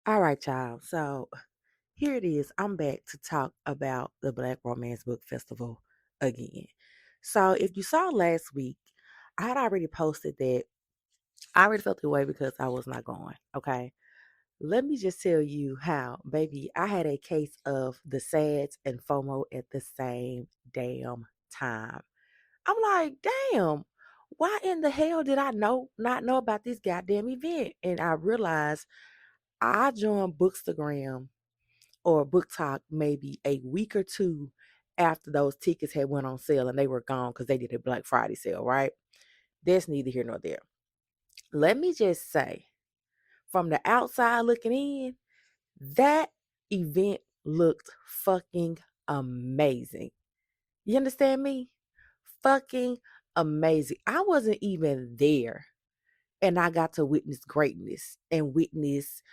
All right, y'all. So here it is. I'm back to talk about the Black Romance Book Festival again. So if you saw last week, I had already posted that I already felt the way because I was not going. Okay. Let me just tell you how, baby, I had a case of the SADS and FOMO at the same damn time. I'm like, damn, why in the hell did I not know about this goddamn event? And I realized I joined Bookstagram or Book Talk maybe a week or two after those tickets had went on sale and they were gone because they did a Black Friday sale, right? That's neither here nor there. Let me just say, from the outside looking in, that event looked fucking amazing. You understand me? Fucking amazing. I wasn't even there, and I got to witness greatness and witness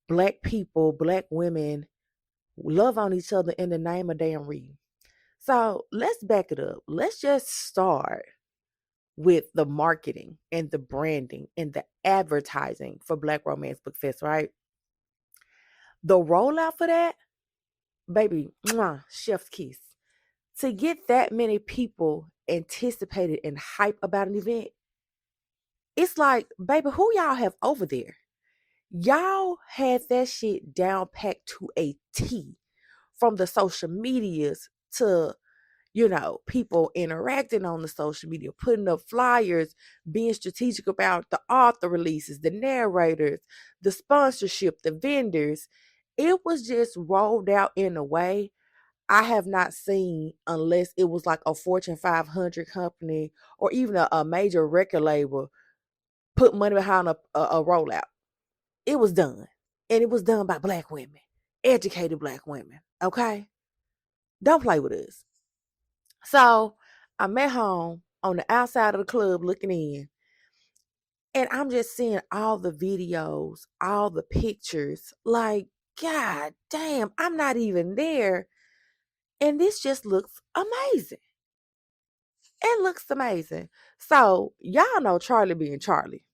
Black people, Black women love on each other in the name of damn reading. So let's back it up. Let's just start with the marketing and the branding and the advertising for Black Romance Book Fest, right? The rollout for that, baby, mwah, chef's kiss. To get that many people anticipated and hype about an event, it's like, baby, who y'all have over there? Y'all had that shit down packed to a T, from the social medias to people interacting on the social media, putting up flyers, being strategic about the author releases, the narrators, the sponsorship, the vendors. It was just rolled out in a way I have not seen unless it was like a Fortune 500 company or even a major record label put money behind a rollout. It was done. And it was done by Black women, educated Black women. Okay? Don't play with us. So I'm at home on the outside of the club looking in, and I'm just seeing all the videos, all the pictures. Like, God damn, I'm not even there. And this just looks amazing. It looks amazing. So, y'all know Charlie being Charlie.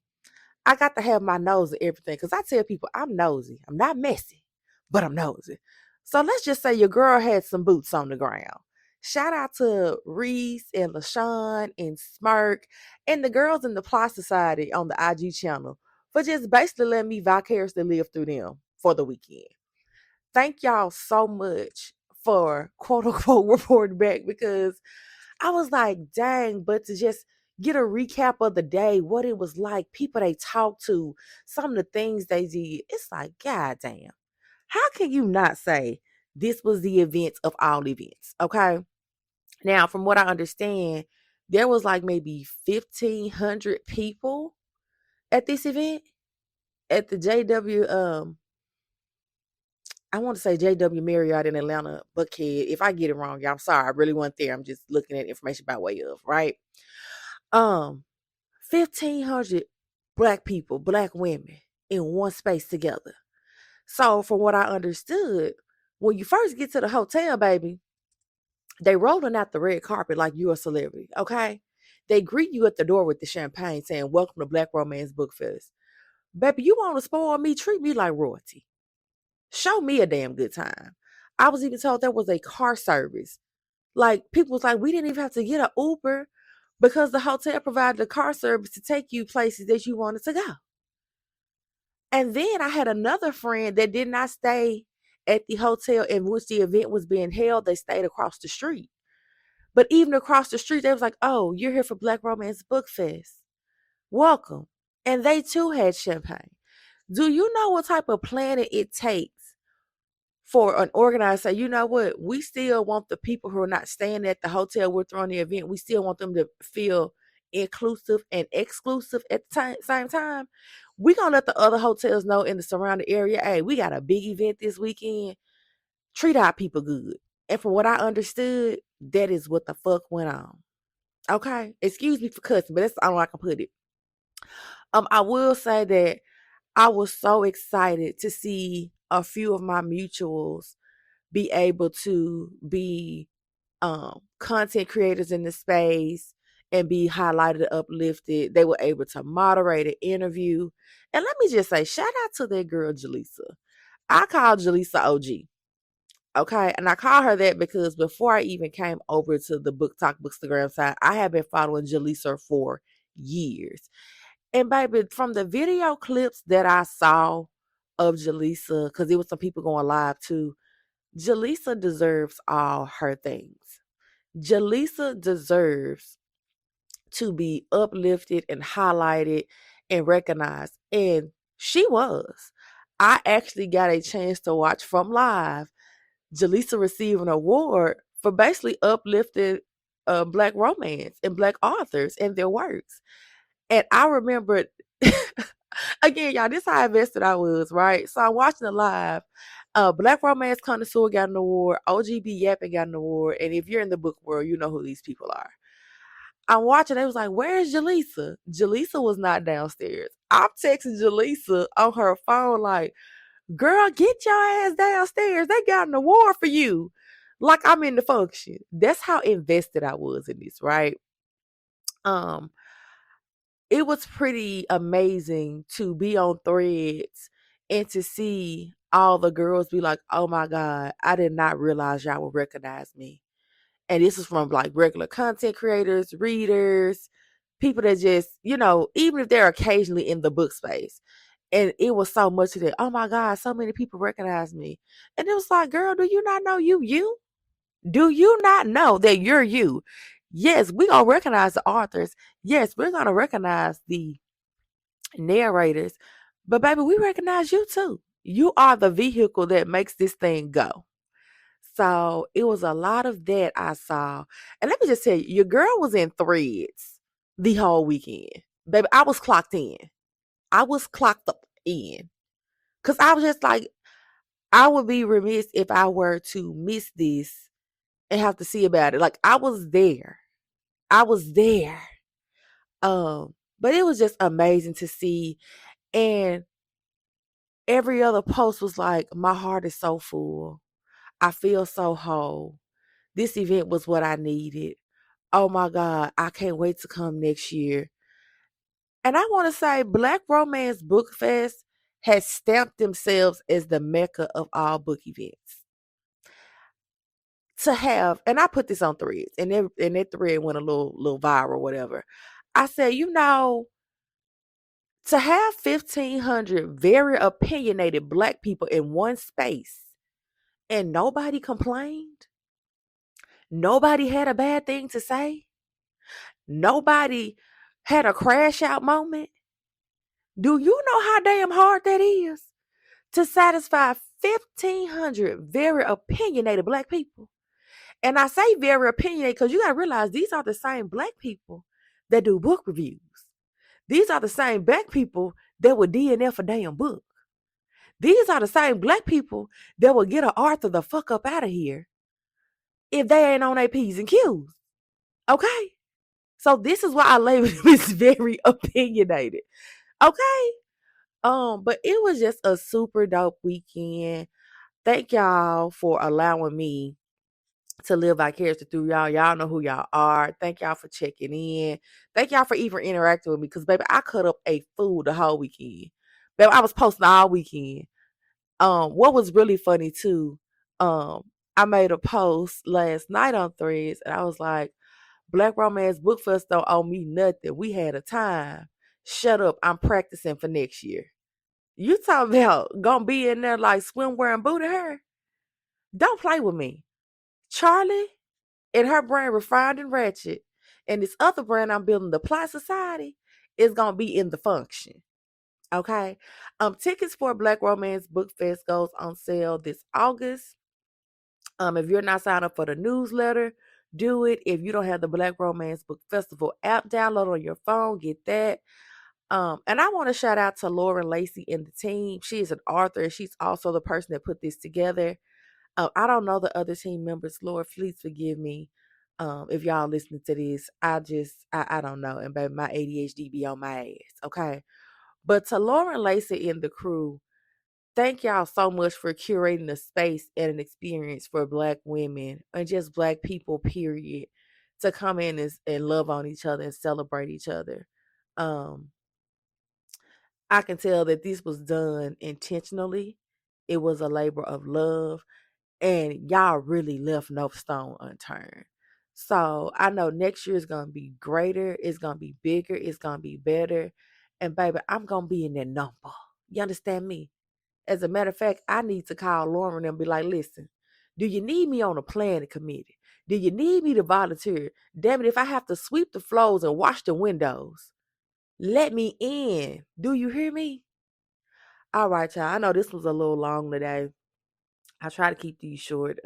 I got to have my nose in everything because I tell people I'm nosy. I'm not messy, but I'm nosy. So let's just say your girl had some boots on the ground. Shout out to Reese and LaShawn and Smirk and the girls in the Ply Society on the IG channel for just basically letting me vicariously live through them for the weekend. Thank y'all so much for quote unquote reporting back because I was like, dang, but to just get a recap of the day, what it was like, people they talked to, some of the things they did. It's like, God damn. How can you not say this was the event of all events? Okay. Now, from what I understand, there was like maybe 1,500 people at this event at the JW I want to say JW Marriott in Atlanta, Buckhead. If I get it wrong, y'all, I'm sorry. I really wasn't there. I'm just looking at information by way of, right? Um, 1,500 Black people, Black women in one space together. So, from what I understood, when you first get to the hotel, baby, they rolling out the red carpet like you're a celebrity, okay? They greet you at the door with the champagne saying, "Welcome to Black Romance Book Fest." Baby, you want to spoil me? Treat me like royalty. Show me a damn good time. I was even told there was a car service. Like, people was like, we didn't even have to get an Uber because the hotel provided a car service to take you places that you wanted to go. And then I had another friend that did not stay at the hotel in which the event was being held. They stayed across the street. But even across the street, they was like, "Oh, you're here for Black Romance Book Fest. Welcome." And they too had champagne. Do you know what type of planning it takes for an organizer to say, you know what, we still want the people who are not staying at the hotel we're throwing the event, we still want them to feel inclusive and exclusive at the same time. We're going to let the other hotels know in the surrounding area, hey, we got a big event this weekend. Treat our people good. And from what I understood, that is what the fuck went on. Okay? Excuse me for cussing, but that's all I can put it. I will say that I was so excited to see a few of my mutuals be able to be content creators in the space and be highlighted, uplifted. They were able to moderate an interview. And let me just say, shout out to that girl, Jaleesa. I call Jaleesa OG. Okay. And I call her that because before I even came over to the Book Talk Bookstagram side, I have been following Jaleesa for years. And baby, from the video clips that I saw of Jaleesa, because there was some people going live too, Jaleesa deserves all her things. Jaleesa deserves to be uplifted and highlighted and recognized. And she was. I actually got a chance to watch from live Jaleesa receive an award for basically uplifting Black romance and Black authors and their works. And I remembered, again, y'all, this is how invested I was, right? So I'm watching it live. Black Romance Connoisseur got an award. OGB Yapping got an award. And if you're in the book world, you know who these people are. I'm watching. They was like, "Where's Jaleesa?" Jaleesa was not downstairs. I'm texting Jaleesa on her phone, like, "Girl, get your ass downstairs. They got an award for you." Like I'm in the function. That's how invested I was in this, right? Um, it was pretty amazing to be on Threads and to see all the girls be like, "Oh my God, I did not realize y'all would recognize me." And this is from like regular content creators, readers, people that just, even if they're occasionally in the book space. And it was so much of that. Oh my God, so many people recognize me. And it was like, girl, do you not know you? Do you not know that you're you? Yes, we're going to recognize the authors. Yes, we're going to recognize the narrators. But baby, we recognize you too. You are the vehicle that makes this thing go. So it was a lot of that I saw. And let me just tell you, your girl was in Threads the whole weekend. Baby, I was clocked in. I was clocked up in. Because I was just like, I would be remiss if I were to miss this and have to see about it. Like I was there. I was there. But it was just amazing to see. And every other post was like, my heart is so full. I feel so whole. This event was what I needed. Oh my God, I can't wait to come next year. And I want to say Black Romance Book Fest has stamped themselves as the mecca of all book events. To have, and I put this on Threads, and that thread went a little viral, whatever. I said, to have 1,500 very opinionated Black people in one space and nobody complained, nobody had a bad thing to say, nobody had a crash out moment. Do you know how damn hard that is to satisfy 1,500 very opinionated Black people? And I say very opinionated because you got to realize these are the same Black people that do book reviews. These are the same Black people that would DNF a damn book. These are the same Black people that will get an author the fuck up out of here if they ain't on their P's and Q's. Okay? So this is why I label them as very opinionated. Okay? But it was just a super dope weekend. Thank y'all for allowing me to live vicariously through y'all. Y'all know who y'all are. Thank y'all for checking in. Thank y'all for even interacting with me. Because baby, I cut up a fool the whole weekend. Baby, I was posting all weekend. What was really funny too, I made a post last night on Threads and I was like, Black Romance Book Fest don't owe me nothing. We had a time. Shut up. I'm practicing for next year. You talking about gonna be in there like swimwear and booty hair? Don't play with me. Charlie and her brand Refined and Ratchet and this other brand I'm building, the Ply Society, is gonna be in the function. Okay. Tickets for Black Romance Book Fest goes on sale this August. If you're not signed up for the newsletter, do it. If you don't have the Black Romance Book Festival app, download on your phone, get that. And I want to shout out to Lauren Lacey and the team. She is an author. She's also the person that put this together. I don't know the other team members. Lord, please forgive me. If y'all listening to this, I don't know. And baby, my ADHD be on my ass. Okay. But to Lauren Lacey and the crew, thank y'all so much for curating a space and an experience for Black women and just Black people, period, to come in and love on each other and celebrate each other. I can tell that this was done intentionally. It was a labor of love, and y'all really left no stone unturned. So I know next year is gonna be greater, it's gonna be bigger, it's gonna be better. And baby, I'm gonna be in that number. You understand me? As a matter of fact, I need to call Lauren and be like, listen, do you need me on a planning committee? Do you need me to volunteer? Damn it, if I have to sweep the floors and wash the windows, let me in. Do you hear me? All right, y'all. I know this was a little long today. I try to keep these short.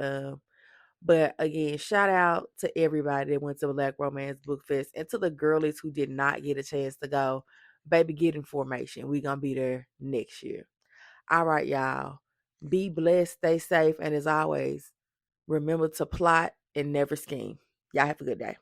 But again, shout out to everybody that went to Black Romance Book Fest and to the girlies who did not get a chance to go. Baby, get in formation. We gonna be there next year. All right, y'all. Be blessed, stay safe, and as always, remember to plot and never scheme. Y'all have a good day.